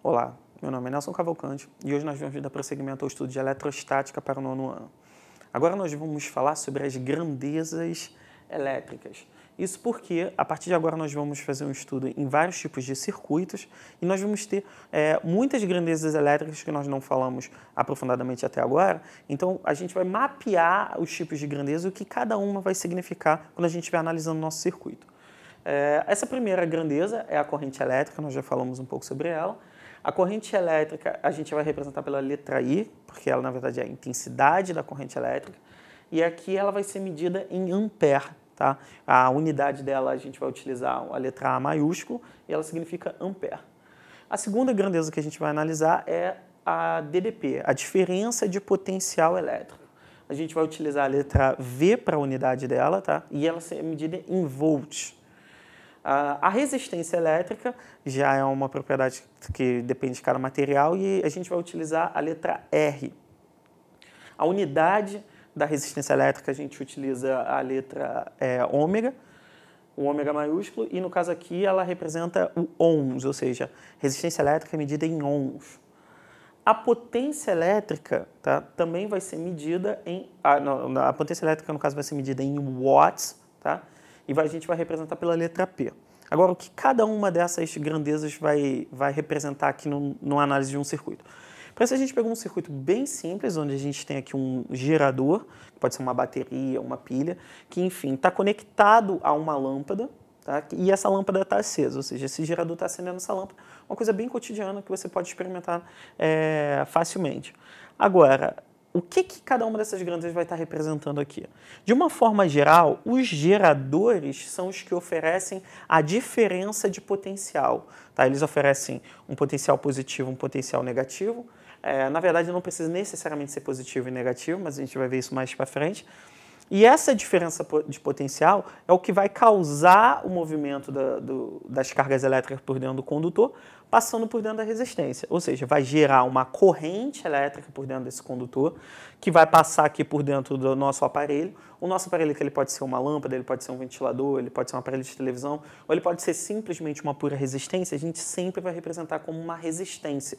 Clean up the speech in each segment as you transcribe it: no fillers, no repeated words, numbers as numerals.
Olá, meu nome é Nelson Cavalcante e hoje nós vamos dar prosseguimento ao estudo de eletrostática para o nono ano. Agora nós vamos falar sobre as grandezas elétricas. Isso porque, a partir de agora, nós vamos fazer um estudo em vários tipos de circuitos e nós vamos ter muitas grandezas elétricas que nós não falamos aprofundadamente até agora. Então, a gente vai mapear os tipos de grandeza e o que cada uma vai significar quando a gente estiver analisando o nosso circuito. Essa primeira grandeza é a corrente elétrica, nós já falamos um pouco sobre ela. A corrente elétrica a gente vai representar pela letra I, porque ela na verdade é a intensidade da corrente elétrica, e aqui ela vai ser medida em ampere, tá? A unidade dela a gente vai utilizar a letra A maiúsculo e ela significa ampere. A segunda grandeza que a gente vai analisar é a DDP, a diferença de potencial elétrico. A gente vai utilizar a letra V para a unidade dela, tá? E ela é medida em volts. A resistência elétrica já é uma propriedade que depende de cada material e a gente vai utilizar a letra R. A unidade da resistência elétrica a gente utiliza a letra ômega, o ômega maiúsculo, e no caso aqui ela representa o ohms, ou seja, resistência elétrica é medida em ohms. A potência elétrica, tá, também vai ser medida em... A potência elétrica, no caso, vai ser medida em watts, tá? E a gente vai representar pela letra P. Agora, o que cada uma dessas grandezas vai representar aqui no análise de um circuito? Para isso, a gente pegou um circuito bem simples, onde a gente tem aqui um gerador, que pode ser uma bateria, uma pilha, que, enfim, está conectado a uma lâmpada, tá? E essa lâmpada está acesa, ou seja, esse gerador está acendendo essa lâmpada, uma coisa bem cotidiana que você pode experimentar facilmente. Agora, o que cada uma dessas grandezas vai estar representando aqui? De uma forma geral, os geradores são os que oferecem a diferença de potencial. Tá? Eles oferecem um potencial positivo, um potencial negativo. Na verdade, não precisa necessariamente ser positivo e negativo, mas a gente vai ver isso mais para frente. E essa diferença de potencial é o que vai causar o movimento das cargas elétricas por dentro do condutor, passando por dentro da resistência. Ou seja, vai gerar uma corrente elétrica por dentro desse condutor, que vai passar aqui por dentro do nosso aparelho. O nosso aparelho que ele pode ser uma lâmpada, ele pode ser um ventilador, ele pode ser um aparelho de televisão, ou ele pode ser simplesmente uma pura resistência, a gente sempre vai representar como uma resistência.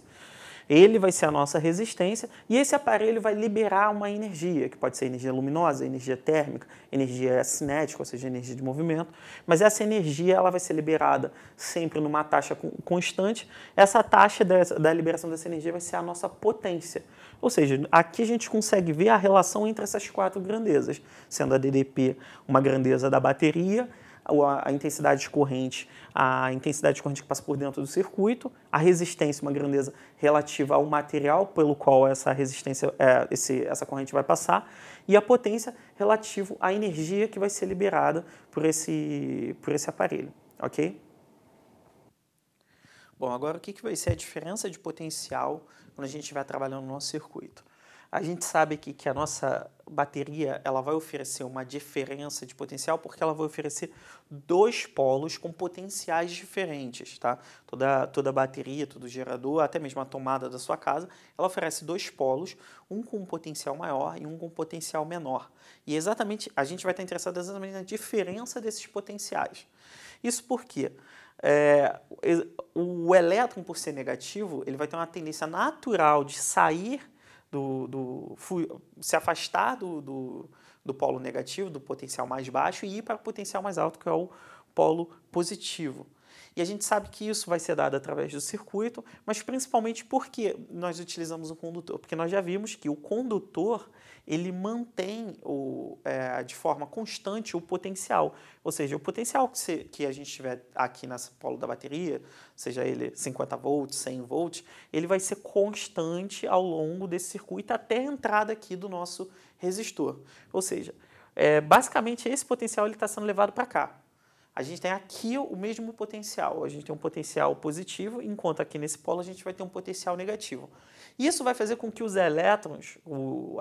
Ele vai ser a nossa resistência e esse aparelho vai liberar uma energia, que pode ser energia luminosa, energia térmica, energia cinética, ou seja, energia de movimento, mas essa energia ela vai ser liberada sempre numa taxa constante. Essa taxa da liberação dessa energia vai ser a nossa potência. Ou seja, aqui a gente consegue ver a relação entre essas quatro grandezas, sendo a DDP uma grandeza da bateria, a intensidade de corrente que passa por dentro do circuito, a resistência, uma grandeza relativa ao material pelo qual essa resistência, essa corrente vai passar, e a potência relativo à energia que vai ser liberada por esse aparelho, ok? Bom, agora o que vai ser a diferença de potencial quando a gente estiver trabalhando no nosso circuito? A gente sabe que a nossa bateria ela vai oferecer uma diferença de potencial porque ela vai oferecer dois polos com potenciais diferentes, tá? Toda bateria, todo gerador, até mesmo a tomada da sua casa, ela oferece dois polos, um com um potencial maior e um com um potencial menor. E exatamente, a gente vai estar interessado exatamente na diferença desses potenciais. Isso porque o elétron, por ser negativo, ele vai ter uma tendência natural de sair se afastar do polo negativo, do potencial mais baixo, e ir para o potencial mais alto, que é o polo positivo. E a gente sabe que isso vai ser dado através do circuito, mas principalmente porque nós utilizamos o condutor. Porque nós já vimos que o condutor ele mantém de forma constante o potencial. Ou seja, o potencial que a gente tiver aqui nesse polo da bateria, seja ele 50 volts, 100 volts, ele vai ser constante ao longo desse circuito até a entrada aqui do nosso resistor. Ou seja, basicamente esse potencial está sendo levado para cá. A gente tem aqui o mesmo potencial, a gente tem um potencial positivo, enquanto aqui nesse polo a gente vai ter um potencial negativo. Isso vai fazer com que os elétrons,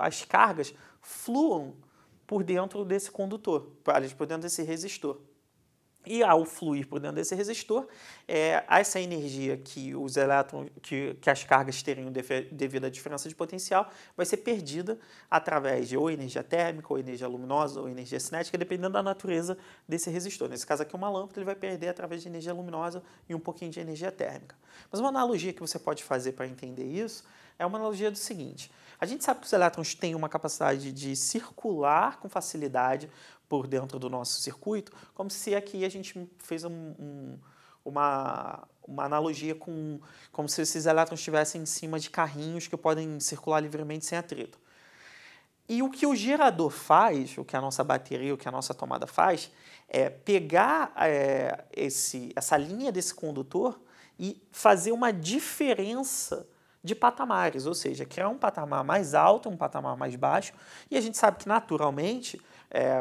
as cargas, fluam por dentro desse condutor, por dentro desse resistor. E ao fluir por dentro desse resistor, essa energia que os elétrons, que as cargas teriam devido à diferença de potencial, vai ser perdida através de ou energia térmica, ou energia luminosa, ou energia cinética, dependendo da natureza desse resistor. Nesse caso aqui, uma lâmpada ele vai perder através de energia luminosa e um pouquinho de energia térmica. Mas uma analogia que você pode fazer para entender isso é uma analogia do seguinte: a gente sabe que os elétrons têm uma capacidade de circular com facilidade por dentro do nosso circuito, como se aqui a gente fez uma analogia como se esses elétrons estivessem em cima de carrinhos que podem circular livremente sem atrito. E o que o gerador faz, o que a nossa bateria, o que a nossa tomada faz, é pegar essa linha desse condutor e fazer uma diferença de patamares, ou seja, criar um patamar mais alto, um patamar mais baixo, e a gente sabe que naturalmente,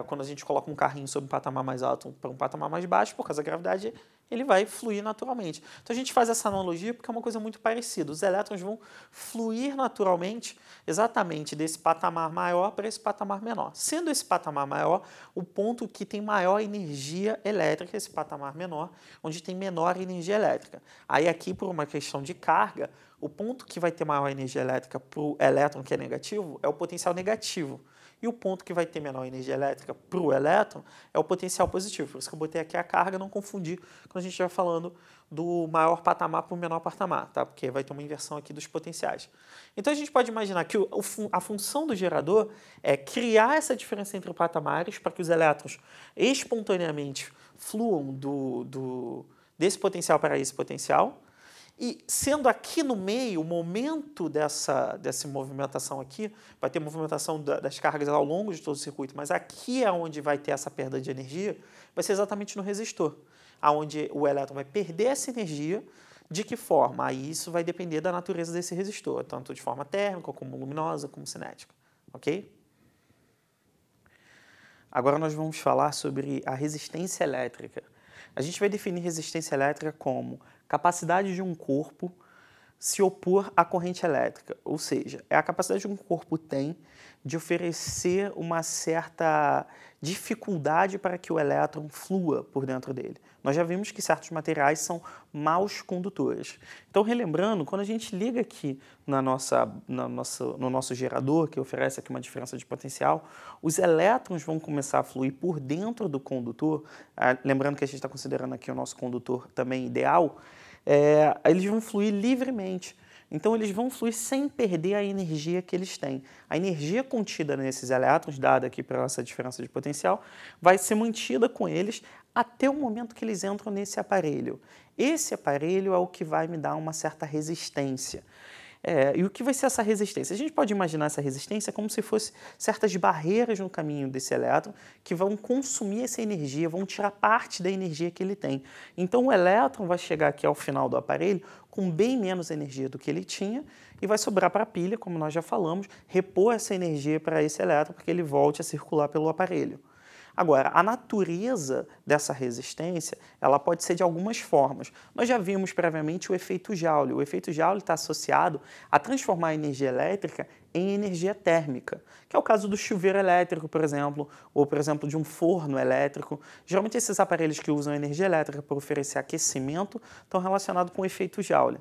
quando a gente coloca um carrinho sobre um patamar mais alto para um patamar mais baixo, por causa da gravidade, ele vai fluir naturalmente. Então a gente faz essa analogia porque é uma coisa muito parecida. Os elétrons vão fluir naturalmente exatamente desse patamar maior para esse patamar menor. Sendo esse patamar maior o ponto que tem maior energia elétrica, esse patamar menor, onde tem menor energia elétrica. Aí aqui, por uma questão de carga, o ponto que vai ter maior energia elétrica para o elétron, que é negativo, é o potencial negativo. E o ponto que vai ter menor energia elétrica para o elétron é o potencial positivo. Por isso que eu botei aqui a carga, não confundir quando a gente estiver falando do maior patamar para o menor patamar, tá? Porque vai ter uma inversão aqui dos potenciais. Então a gente pode imaginar que a função do gerador é criar essa diferença entre patamares para que os elétrons espontaneamente fluam desse potencial para esse potencial. E sendo aqui no meio, o momento dessa movimentação aqui, vai ter movimentação das cargas ao longo de todo o circuito, mas aqui é onde vai ter essa perda de energia, vai ser exatamente no resistor, onde o elétron vai perder essa energia. De que forma? Aí isso vai depender da natureza desse resistor, tanto de forma térmica, como luminosa, como cinética. Ok? Agora nós vamos falar sobre a resistência elétrica. A gente vai definir resistência elétrica como capacidade de um corpo se opor à corrente elétrica, ou seja, é a capacidade que um corpo tem de oferecer uma certa dificuldade para que o elétron flua por dentro dele. Nós já vimos que certos materiais são maus condutores. Então, relembrando, quando a gente liga aqui no nosso gerador, que oferece aqui uma diferença de potencial, os elétrons vão começar a fluir por dentro do condutor, lembrando que a gente está considerando aqui o nosso condutor também ideal, eles vão fluir livremente. Então, eles vão fluir sem perder a energia que eles têm. A energia contida nesses elétrons, dada aqui pela essa diferença de potencial, vai ser mantida com eles até o momento que eles entram nesse aparelho. Esse aparelho é o que vai me dar uma certa resistência. E o que vai ser essa resistência? A gente pode imaginar essa resistência como se fosse certas barreiras no caminho desse elétron que vão consumir essa energia, vão tirar parte da energia que ele tem. Então o elétron vai chegar aqui ao final do aparelho com bem menos energia do que ele tinha e vai sobrar para a pilha, como nós já falamos, repor essa energia para esse elétron para que ele volte a circular pelo aparelho. Agora, a natureza dessa resistência, ela pode ser de algumas formas. Nós já vimos previamente o efeito Joule. O efeito Joule está associado a transformar a energia elétrica em energia térmica, que é o caso do chuveiro elétrico, por exemplo, ou, por exemplo, de um forno elétrico. Geralmente, esses aparelhos que usam energia elétrica para oferecer aquecimento estão relacionados com o efeito Joule.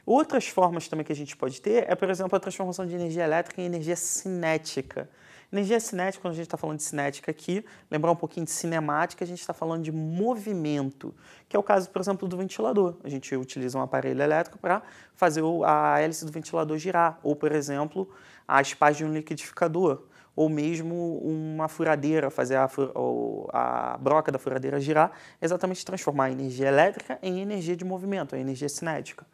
Outras formas também que a gente pode ter é, por exemplo, a transformação de energia elétrica em energia cinética. Energia cinética, quando a gente está falando de cinética aqui, lembrar um pouquinho de cinemática, a gente está falando de movimento, que é o caso, por exemplo, do ventilador. A gente utiliza um aparelho elétrico para fazer a hélice do ventilador girar, ou, por exemplo, as pás de um liquidificador, ou mesmo uma furadeira, fazer a broca da furadeira girar, exatamente transformar a energia elétrica em energia de movimento, a energia cinética.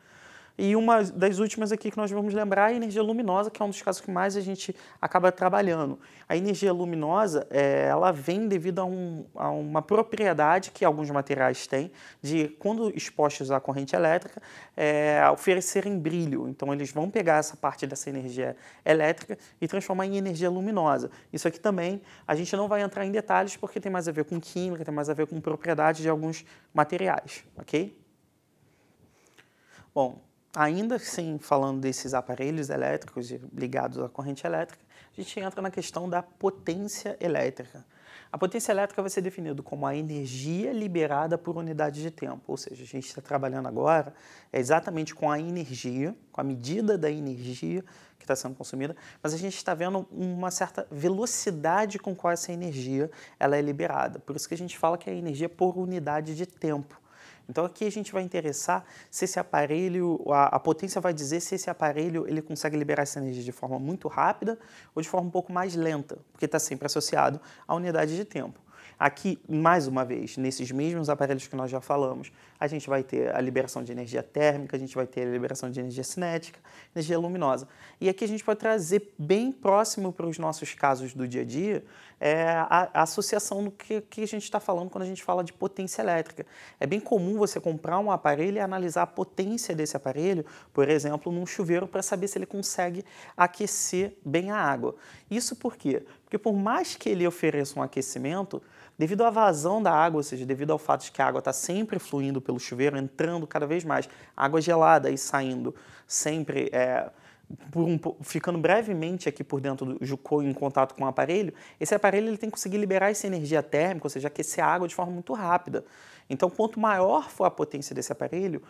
E uma das últimas aqui que nós vamos lembrar é a energia luminosa, que é um dos casos que mais a gente acaba trabalhando. A energia luminosa, ela vem devido a uma propriedade que alguns materiais têm, de, quando expostos à corrente elétrica, oferecerem brilho. Então, eles vão pegar essa parte dessa energia elétrica e transformar em energia luminosa. Isso aqui também, a gente não vai entrar em detalhes, porque tem mais a ver com química, tem mais a ver com propriedades de alguns materiais, ok? Bom, ainda assim, falando desses aparelhos elétricos ligados à corrente elétrica, a gente entra na questão da potência elétrica. A potência elétrica vai ser definida como a energia liberada por unidade de tempo, ou seja, a gente está trabalhando agora exatamente com a energia, com a medida da energia que está sendo consumida, mas a gente está vendo uma certa velocidade com qual essa energia ela é liberada. Por isso que a gente fala que é a energia por unidade de tempo. Então aqui a gente vai interessar se esse aparelho, a potência vai dizer se esse aparelho ele consegue liberar essa energia de forma muito rápida ou de forma um pouco mais lenta, porque está sempre associado à unidade de tempo. Aqui, mais uma vez, nesses mesmos aparelhos que nós já falamos, a gente vai ter a liberação de energia térmica, a gente vai ter a liberação de energia cinética, energia luminosa. E aqui a gente pode trazer bem próximo para os nossos casos do dia a dia a associação do que a gente está falando quando a gente fala de potência elétrica. É bem comum você comprar um aparelho e analisar a potência desse aparelho, por exemplo, num chuveiro, para saber se ele consegue aquecer bem a água. Isso por quê? Porque por mais que ele ofereça um aquecimento, devido à vazão da água, ou seja, devido ao fato de que a água está sempre fluindo pelo chuveiro, entrando cada vez mais, água gelada e saindo sempre, ficando brevemente aqui por dentro em contato com o aparelho, esse aparelho ele tem que conseguir liberar essa energia térmica, ou seja, aquecer a água de forma muito rápida. Então, quanto maior for a potência desse aparelho,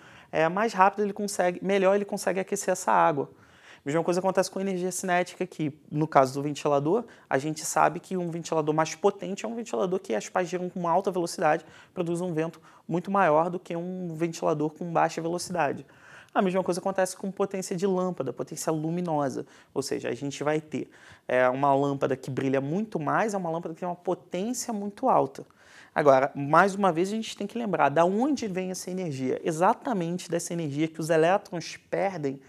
mais rápido ele consegue, melhor ele consegue aquecer essa água. A mesma coisa acontece com a energia cinética aqui. No caso do ventilador, a gente sabe que um ventilador mais potente é um ventilador que as pás giram com alta velocidade, produz um vento muito maior do que um ventilador com baixa velocidade. A mesma coisa acontece com potência de lâmpada, potência luminosa, ou seja, a gente vai ter uma lâmpada que brilha muito mais, é uma lâmpada que tem uma potência muito alta. Agora, mais uma vez, a gente tem que lembrar de onde vem essa energia, exatamente dessa energia que os elétrons perdem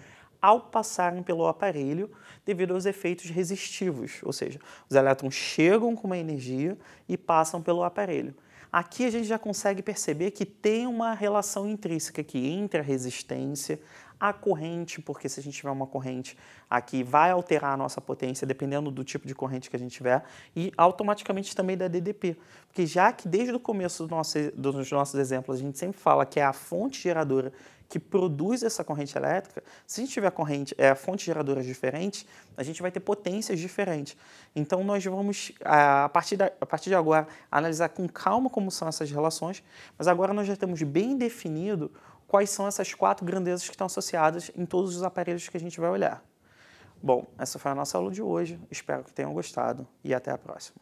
ao passarem pelo aparelho devido aos efeitos resistivos, ou seja, os elétrons chegam com uma energia e passam pelo aparelho. Aqui a gente já consegue perceber que tem uma relação intrínseca aqui entre a resistência, a corrente, porque se a gente tiver uma corrente aqui vai alterar a nossa potência dependendo do tipo de corrente que a gente tiver e automaticamente também da DDP, porque já que desde o começo dos nossos exemplos a gente sempre fala que é a fonte geradora que produz essa corrente elétrica, se a gente tiver fontes geradoras diferentes, a gente vai ter potências diferentes. Então, nós vamos, a partir de agora, analisar com calma como são essas relações, mas agora nós já temos bem definido quais são essas 4 grandezas que estão associadas em todos os aparelhos que a gente vai olhar. Bom, essa foi a nossa aula de hoje, espero que tenham gostado e até a próxima.